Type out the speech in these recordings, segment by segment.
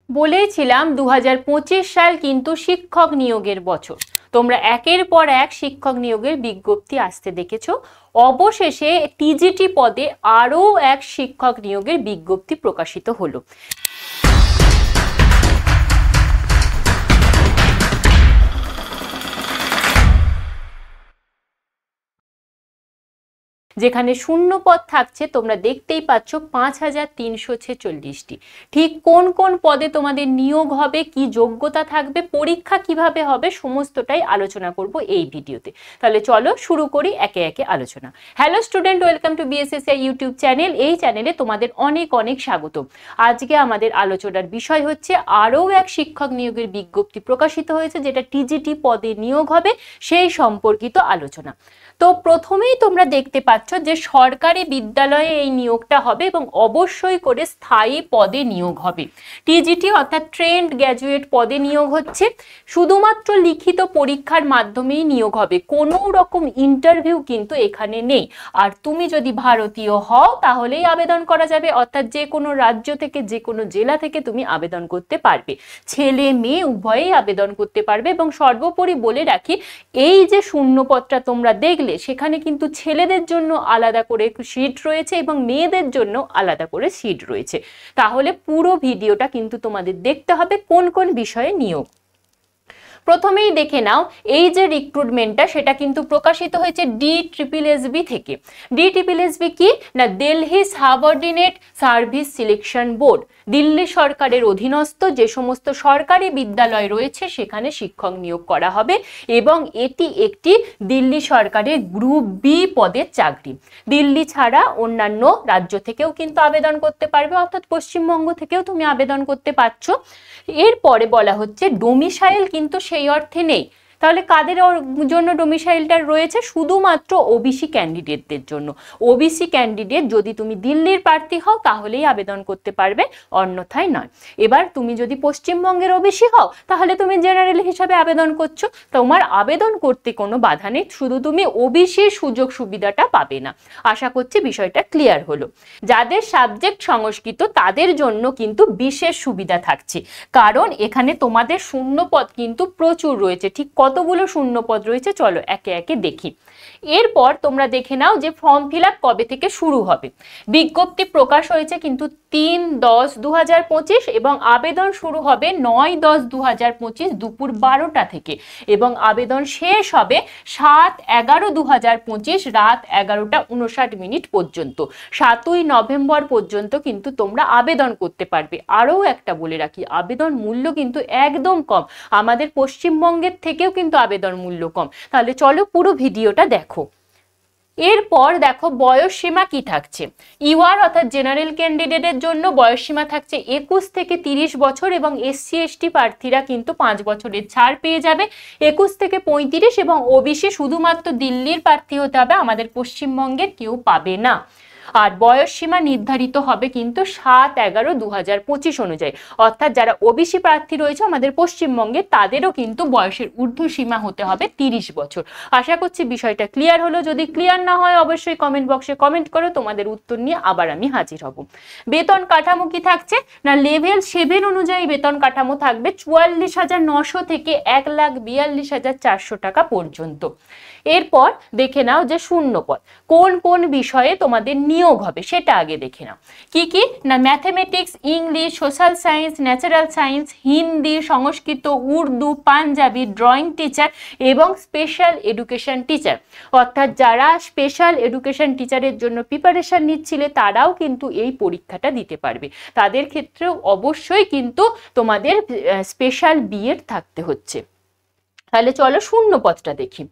বলেছিলাম 2025 সাল কিন্তু শিক্ষক নিয়োগের বছর। তোমরা একের পর এক শিক্ষক নিয়োগের বিজ্ঞপ্তি আসতে দেখেছো। অবশেষে টিজিটি পদে আরও এক শিক্ষক নিয়োগের বিজ্ঞপ্তি প্রকাশিত হলো। যেখানে শূন্য পদ থাকছে তোমরা দেখতেই পাচ্ছ 5346টি। ঠিক কোন কোন পদে তোমাদের নিয়োগ হবে, কি যোগ্যতা থাকবে, পরীক্ষা কিভাবে হবে, সমস্তটাই আলোচনা করব এই ভিডিওতে। তাহলে চলো শুরু করি একে একে আলোচনা। Hello student, welcome to BSSI YouTube channel. এই চ্যানেলে তোমাদের অনেক অনেক স্বাগত। আজকে আমাদের আলোচনার বিষয় হচ্ছে আরও এক শিক্ষক নিয়োগের বিজ্ঞপ্তি প্রকাশিত হয়েছে, যেটা টিজিটি পদে নিয়োগ হবে সেই সম্পর্কিত আলোচনা। তো প্রথমেই তোমরা দেখতে পাচ্ছ যে সরকারি বিদ্যালয়ে এই নিয়োগটা হবে এবং অবশ্যই করে স্থায়ী পদে নিয়োগ হবে। টিজিটি অর্থাৎ ট্রেন্ড গ্র্যাজুয়েট পদে নিয়োগ হচ্ছে। শুধুমাত্র লিখিত পরীক্ষার মাধ্যমেই নিয়োগ হবে, কোনো রকম ইন্টারভিউ কিন্তু এখানে নেই। আর তুমি যদি ভারতীয় হও তাহলেই আবেদন করা যাবে, অর্থাৎ যে কোনো রাজ্য থেকে, যে কোনো জেলা থেকে তুমি আবেদন করতে পারবে। ছেলে মেয়ে উভয়েই আবেদন করতে পারবে। এবং সর্বোপরি বলে রাখি, এই যে শূন্যপদটা তোমরা দেখলে সেখানে কিন্তু ছেলেদের জন্য আলাদা করে সিট রয়েছে এবং মেয়েদের জন্য আলাদা করে সিট রয়েছে। তাহলে পুরো ভিডিওটা কিন্তু তোমাদের দেখতে হবে কোন কোন বিষয়ে নিয়োগ। প্রথমেই দেখে নাও, এই যে রিক্রুটমেন্টটা সেটা কিন্তু প্রকাশিত হয়েছে DSSB থেকে। DSSB কি না, Delhi subordinate service selection board. Delhi সরকারের অধীনস্থ যে সমস্ত সরকারি বিদ্যালয় রয়েছে সেখানে শিক্ষক নিয়োগ করা হবে এবং এটি একটি দিল্লি সরকারের গ্রুপ বি পদের চাকরি। দিল্লি ছাড়া অন্যান্য রাজ্য থেকেও কিন্তু আবেদন করতে পারবে, অর্থাৎ পশ্চিমবঙ্গ থেকেও তুমি আবেদন করতে পারছো। এরপরে বলা হচ্ছে ডোমিসাইল কিন্তু সেই অর্থে নেই। তাহলে কাদের জন্য ডোমিসাইলটা রয়েছে? শুধুমাত্র ওবিসি ক্যান্ডিডেটদের জন্য। ওবিসি ক্যান্ডিডেট যদি তুমি দিল্লির প্রার্থী হও তাহলেই আবেদন করতে পারবে, অন্যথায় নয়। এবার তুমি যদি পশ্চিমবঙ্গের ওবিসি হও তাহলে তুমি জেনারেল হিসাবে আবেদন করছো, তোমার আবেদন করতে কোনো বাধা নেই, শুধু তুমি ওবিসির সুযোগ সুবিধাটা পাবে না। আশা করছি বিষয়টা ক্লিয়ার হলো। যাদের সাবজেক্ট সংস্কৃত তাদের জন্য কিন্তু বিশেষ সুবিধা থাকছে, কারণ এখানে তোমাদের শূন্যপদ কিন্তু প্রচুর রয়েছে। ঠিক কতগুলো শূন্যপদ রয়েছে চলো একে একে দেখি। এরপর তোমরা দেখে নাও যে ফর্ম ফিল আপ কবে থেকে শুরু হবে। বিজ্ঞপ্তি প্রকাশ হয়েছে কিন্তু 3-10-2025 এবং আবেদন শুরু হবে 9-10-2025 দুপুর 12টা থেকে এবং আবেদন শেষ হবে 7-11-2025 রাত 11টা 59 পর্যন্ত। 7ই নভেম্বর পর্যন্ত কিন্তু তোমরা আবেদন করতে পারবে। আরও একটা বলে রাখি, আবেদন মূল্য কিন্তু একদম কম, আমাদের পশ্চিমবঙ্গের থেকেও কিন্তু আবেদন মূল্য কম। তাহলে চলো পুরো ভিডিওটা দেখো। এরপর দেখো বয়স সীমা কি থাকছে। ইউআর অর্থাৎ জেনারেল ক্যান্ডিডেটের জন্য বয়স সীমা থাকছে 21 থেকে 30 বছর এবং SC ST প্রার্থীরা কিন্তু 5 বছরের ছাড় পেয়ে যাবে। 21 থেকে 35 এবং ওবিসি শুধুমাত্র দিল্লির প্রার্থী হতে হবে, আমাদের পশ্চিমবঙ্গের কেউ পাবে না। আর বয়স সীমা নির্ধারিত হবে কিন্তু 7-11-2025 অনুযায়ী, অর্থাৎ যারা ওবিসি প্রার্থী রয়েছে আমাদের পশ্চিমবঙ্গে তাদেরও কিন্তু বয়সের ঊর্ধ্ব সীমা হতে হবে 30 বছর। আশা করছি বিষয়টা ক্লিয়ার হলো। যদি ক্লিয়ার না হয় অবশ্যই কমেন্ট বক্সে কমেন্ট করো, তোমাদের উত্তর নিয়ে আবার আমি হাজির হব। বেতন কাঠামো কি থাকছে না, লেভেল 7 অনুযায়ী বেতন কাঠামো থাকবে 44,900 থেকে 1,42,400 টাকা পর্যন্ত। এরপর দেখে নাও যে শূন্যপদ কোন কোন বিষয়ে তোমাদের নিয়োগ হবে সেটা আগে দেখে নাও। কি কি না, mathematics, English, social science, natural science, Hindi, Sanskrit, Urdu, Punjabi, drawing teacher এবং স্পেশাল এডুকেশন টিচার। অর্থাৎ যারা স্পেশাল এডুকেশন টিচারের জন্য প্রিপারেশন নিচ্ছিলে তারাও কিন্তু এই পরীক্ষাটা দিতে পারবে। তাদের ক্ষেত্রেও অবশ্যই কিন্তু তোমাদের স্পেশাল বিএড থাকতে হচ্ছে। তাহলে চলো শূন্যপদটা দেখি।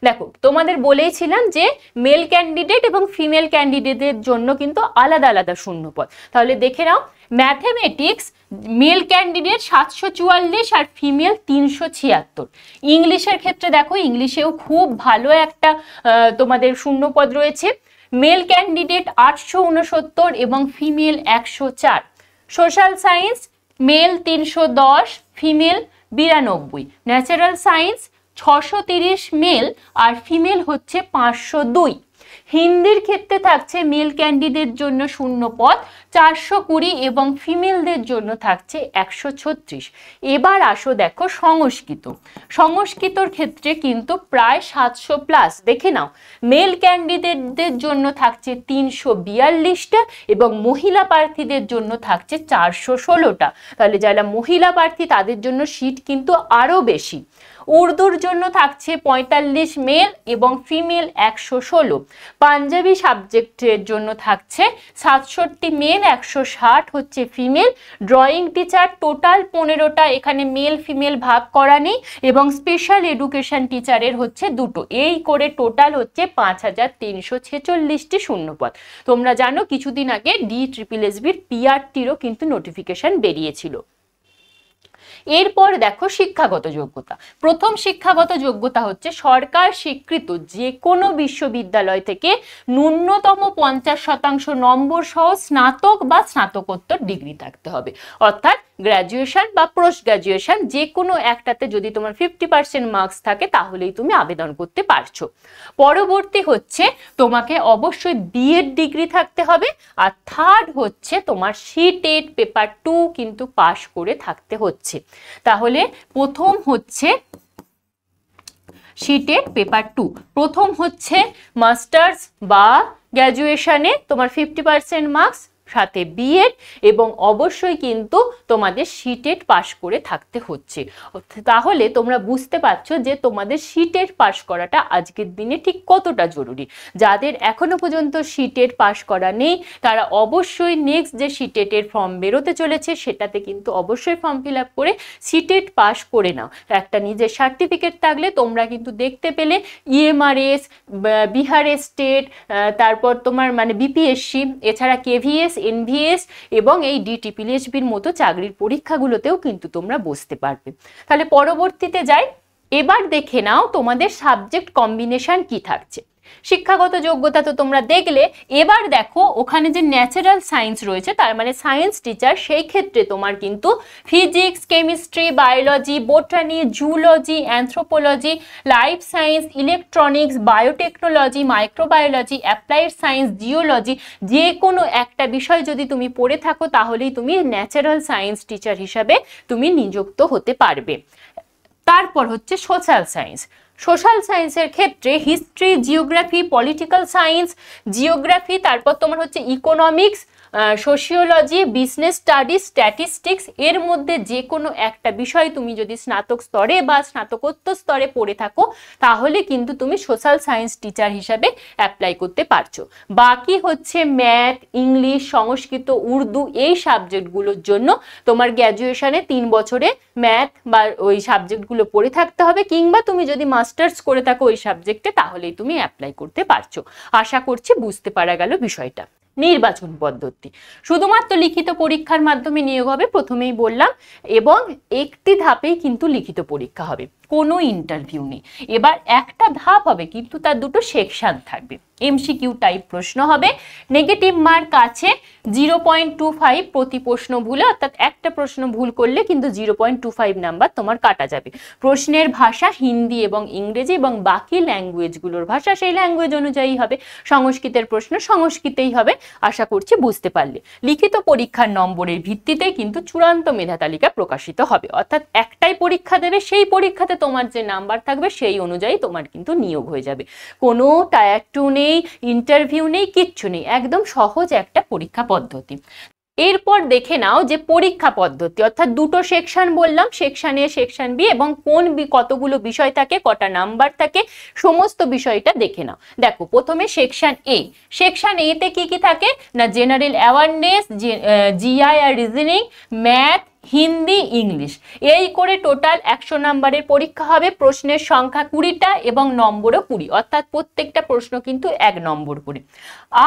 দেখো তোমাদের বলেইছিলাম যে মেল ক্যান্ডিডেট এবং ফিমেল ক্যান্ডিডেটের জন্য কিন্তু আলাদা আলাদা শূন্যপদ। তাহলে দেখে নাও, ম্যাথমেটিক্স মেল ক্যান্ডিডেট 744 আর ফিমেল 376। ইংলিশের ক্ষেত্রে দেখো, ইংলিশেও খুব ভালো একটা তোমাদের শূন্যপদ রয়েছে। মেল ক্যান্ডিডেট 869 এবং female 104। Social science male 310, female 92। Natural science 630 male আর ফিমেল হচ্ছে 502। হিন্দির ক্ষেত্রে থাকছে মেল ক্যান্ডিডেট জন্য 0 পদ 420 এবং ফিমেলদের জন্য থাকছে 136। এবার আসো দেখো সংস্কৃতর ক্ষেত্রে কিন্তু প্রায় 700+ দেখে নাও। মেল ক্যান্ডিডেটদের জন্য থাকছে 342টা এবং মহিলা প্রার্থীদের জন্য থাকছে 416টা। তাহলে যারা মহিলা প্রার্থী তাদের জন্য সিট কিন্তু আরো বেশি। উর্দুর জন্য থাকছে 45 মেল এবং ফিমেল 116। পাঞ্জাবি সাবজেক্টের জন্য থাকছে 67 মেল 160 হচ্ছে ফিমেল। ড্রয়িং টিচার টোটাল 15টা, এখানে মেল ফিমেল ভাগ করা নেই, এবং স্পেশাল এডুকেশন টিচারের হচ্ছে 2টো। এই করে টোটাল হচ্ছে 5346টি শূন্যপদ। তোমরা জানো কিছুদিন আগে DSSSBর PRTরও কিন্তু নোটিফিকেশন বেরিয়েছিল। এরপর দেখো শিক্ষাগত যোগ্যতা। প্রথম শিক্ষাগত যোগ্যতা হচ্ছে সরকার স্বীকৃত যে কোনো বিশ্ববিদ্যালয় থেকে ন্যূনতম 50% নম্বর সহ স্নাতক বা স্নাতকোত্তর ডিগ্রি থাকতে হবে। অর্থাৎ গ্র্যাজুয়েশন বা পোস্ট গ্র্যাজুয়েশন যে কোনো একটাতে যদি তোমার 50% মার্কস থাকে তাহলেই তুমি আবেদন করতে পারছো। পরবর্তী হচ্ছে তোমাকে অবশ্যই বিএড ডিগ্রি থাকতে হবে। আর থার্ড হচ্ছে তোমার CTET পেপার 2 কিন্তু পাশ করে থাকতে হচ্ছে। তাহলে প্রথম হচ্ছে CTET পেপার 2, প্রথম হচ্ছে মাস্টার্স বা গ্র্যাজুয়েশনে তোমার 50% মার্কস, সাথে বিএড, এবং অবশ্যই কিন্তু তোমাদের CTET পাস করে থাকতে হচ্ছে। তাহলে তোমরা বুঝতে পারছো যে তোমাদের CTET পাস করাটা আজকের দিনে ঠিক কতটা জরুরি। যাদের এখনো পর্যন্ত CTET পাস করা নেই তারা অবশ্যই নেক্সট যে CTET এর ফর্ম বেরোতে চলেছে সেটাতে কিন্তু অবশ্যই ফর্ম ফিল আপ করে CTET পাস করে নাও। একটা নিজের সার্টিফিকেট থাকলে তোমরা কিন্তু দেখতে পেলে EMRS, বিহার স্টেট, তারপর তোমার মানে BPSC, এছাড়া KVS, NVS এবং এই DTPSBর মতো চাকরির পরীক্ষাগুলোতেও কিন্তু তোমরা বসতে পারবে। তাহলে পরবর্তীতে যাই। এবার দেখে নাও তোমাদের সাবজেক্ট কম্বিনেশন কি থাকছে। শিক্ষাগত যোগ্যতা তো তোমরা দেখলে। এবার দেখো ওখানে যে ন্যাচারাল সায়েন্স রয়েছে, তার মানে সায়েন্স টিচার, সেই ক্ষেত্রে তোমার কিন্তু physics, chemistry, biology, botany, zoology, anthropology, life science, electronics, biotechnology, microbiology, applied science, geology, যে কোনো একটা বিষয় যদি তুমি পড়ে থাকো তাহলেই তুমি ন্যাচারাল সায়েন্স টিচার হিসাবে তুমি নিযুক্ত হতে পারবে। তারপর হচ্ছে সোশ্যাল সায়েন্স। সোশ্যাল সায়েন্সের ক্ষেত্রে history, geography, political science, geography, তারপর তোমার হচ্ছে economics, sociology, business studies, statistics, এর মধ্যে যে কোনো একটা বিষয় তুমি যদি স্নাতক স্তরে বা স্নাতকোত্তর স্তরে পড়ে থাকো তাহলে কিন্তু তুমি সোশ্যাল সায়েন্স টিচার হিসাবে অ্যাপ্লাই করতে পারছো। বাকি হচ্ছে ম্যাথ, ইংলিশ, সংস্কৃত, উর্দু, এই সাবজেক্টগুলোর জন্য তোমার গ্র্যাজুয়েশনে 3 বছরে ম্যাথ বা ওই সাবজেক্টগুলো পড়ে থাকতে হবে, কিংবা তুমি যদি মাস্টার্স করে থাকো ওই সাবজেক্টে তাহলেই তুমি অ্যাপ্লাই করতে পারছো। আশা করছি বুঝতে পারা গেল বিষয়টা। নির্বাচন পদ্ধতি শুধুমাত্র লিখিত পরীক্ষার মাধ্যমে নিয়োগ হবে, প্রথমেই বললাম, এবং একটি ধাপেই কিন্তু লিখিত পরীক্ষা হবে, কোনো ইন্টারভিউ নেই। এবার একটা ধাপ হবে কিন্তু তার 2টো সেকশন থাকবে। MCQ টাইপ প্রশ্ন হবে, নেগেটিভ মার্ক আছে 0.25 প্রতি প্রশ্ন ভুলে, অর্থাৎ একটা প্রশ্ন ভুল করলে কিন্তু 0.25 নাম্বার তোমার কাটা যাবে। প্রশ্নের ভাষা হিন্দি এবং ইংরেজি, এবং বাকি ল্যাঙ্গুয়েজগুলোর ভাষা সেই ল্যাঙ্গুয়েজ অনুযায়ী হবে। সংস্কৃতের প্রশ্ন সংস্কৃতেই হবে। আশা করছি বুঝতে পারলে। লিখিত পরীক্ষার নম্বরের ভিত্তিতে কিন্তু চূড়ান্ত মেধা তালিকা প্রকাশিত হবে, অর্থাৎ একটাই পরীক্ষা দেবে, সেই পরীক্ষাতে তোমার যে নাম্বার থাকবে সেই অনুযায়ী তোমার কিন্তু নিয়োগ হয়ে যাবে। কোনো টায়ার 2 নেই, ইন্টারভিউ নেই, কিচ্ছু নেই, একদম সহজ একটা পরীক্ষা পদ্ধতি। এরপর দেখে নাও যে পরীক্ষা পদ্ধতি, অর্থাৎ 2টো সেকশন বললাম, সেকশন A, সেকশন B, এবং কোন কতগুলো বিষয় থাকে, কটা নাম্বার থাকে, সমস্ত বিষয়টা দেখে নাও। দেখো প্রথমে সেকশন A। সেকশন A তে কি কি থাকে না, জেনারেল অ্যাওয়ারনেস, GI আর রিজনিং, ম্যাথ, হিন্দি, ইংলিশ, এই করে টোটাল 100 নাম্বারের পরীক্ষা হবে। প্রশ্নের সংখ্যা 20টা এবং নম্বরও 20, অর্থাৎ প্রত্যেকটা প্রশ্ন কিন্তু 1 নম্বর করে।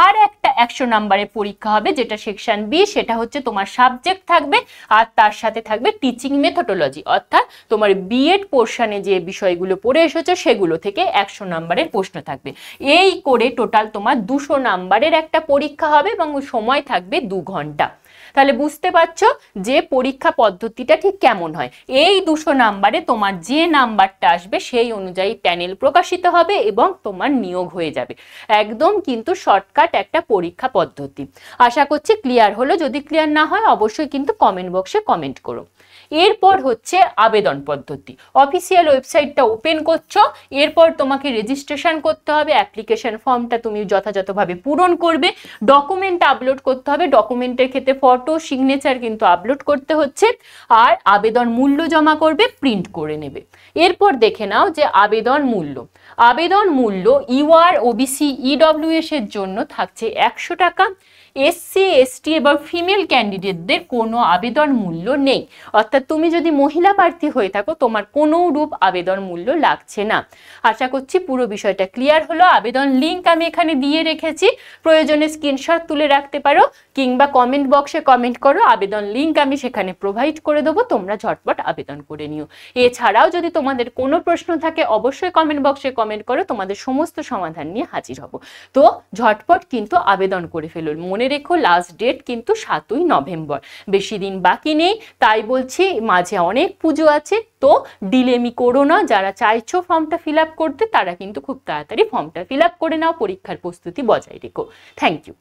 আর একটা 100 নাম্বারের পরীক্ষা হবে যেটা সেকশন B, সেটা হচ্ছে তোমার সাবজেক্ট থাকবে আর তার সাথে থাকবে টিচিং মেথোডোলজি, অর্থাৎ তোমার বিএড পোর্শনে যে বিষয়গুলো পড়ে এসেছো সেগুলো থেকে 100 নাম্বারের প্রশ্ন থাকবে। এই করে টোটাল তোমার 200 নাম্বারের একটা পরীক্ষা হবে এবং সময় থাকবে 2 ঘন্টা। তাহলে বুঝতে পারছো যে পরীক্ষা পদ্ধতিটা ঠিক কেমন হয়। এই 200 নাম্বারে তোমার যে নাম্বারটা আসবে সেই অনুযায়ী প্যানেল প্রকাশিত হবে এবং তোমার নিয়োগ হয়ে যাবে। একদম কিন্তু শর্টকাট একটা পরীক্ষা পদ্ধতি। আশা করছি ক্লিয়ার হলো। যদি ক্লিয়ার না হয় অবশ্যই কিন্তু কমেন্ট বক্সে কমেন্ট করো। এরপর হচ্ছে আবেদন পদ্ধতি। অফিসিয়াল ওয়েবসাইটটা ওপেন করছো, এরপর তোমাকে রেজিস্ট্রেশন করতে হবে, অ্যাপ্লিকেশন ফর্মটা তুমি যথাযথভাবে পূরণ করবে, ডকুমেন্ট আপলোড করতে হবে, ডকুমেন্টের ক্ষেত্রে ফটো সিগনেচার কিন্তু আপলোড করতে হচ্ছে, আর আবেদন মূল্য জমা করবে, প্রিন্ট করে নেবে। এরপর দেখে নাও যে আবেদন মূল্য। আবেদন মূল্য ইউআর, ওবিসি, ইডব্লিউএস এর জন্য থাকছে 100 টাকা। এসসি, এসটি এবং ফিমেল ক্যান্ডিডেটদের কোনো আবেদন মূল্য নেই, অর্থাৎ তুমি যদি মহিলা প্রার্থী হয়ে থাকো তোমার কোনো রূপ আবেদন মূল্য লাগছে না। আশা করছি পুরো বিষয়টা ক্লিয়ার হলো। আবেদন লিঙ্ক আমি এখানে দিয়ে রেখেছি, প্রয়োজনে স্ক্রিনশট তুলে রাখতে পারো কিংবা কমেন্ট বক্সে কমেন্ট করো, আবেদন লিঙ্ক আমি সেখানে প্রোভাইড করে দেবো, তোমরা ঝটপট আবেদন করে নিও। এছাড়াও যদি তোমাদের কোনো প্রশ্ন থাকে অবশ্যই কমেন্ট বক্সে কমেন্ট করো, তোমাদের সমস্ত সমাধান নিয়ে হাজির হব। তো ঝটপট কিন্তু আবেদন করে ফেলো। মনে রেখো লাস্ট ডেট কিন্তু 7ই নভেম্বর, বেশি দিন বাকি নেই। তাই বলছি মাঝে অনেক পুজো আছে, তো ডিলেমি করো না। যারা চাইছো ফর্মটা ফিল আপ করতে তারা কিন্তু খুব তাড়াতাড়ি ফর্মটা ফিল আপ করে নাও, পরীক্ষার প্রস্তুতি বজায় রেখো। Thank you.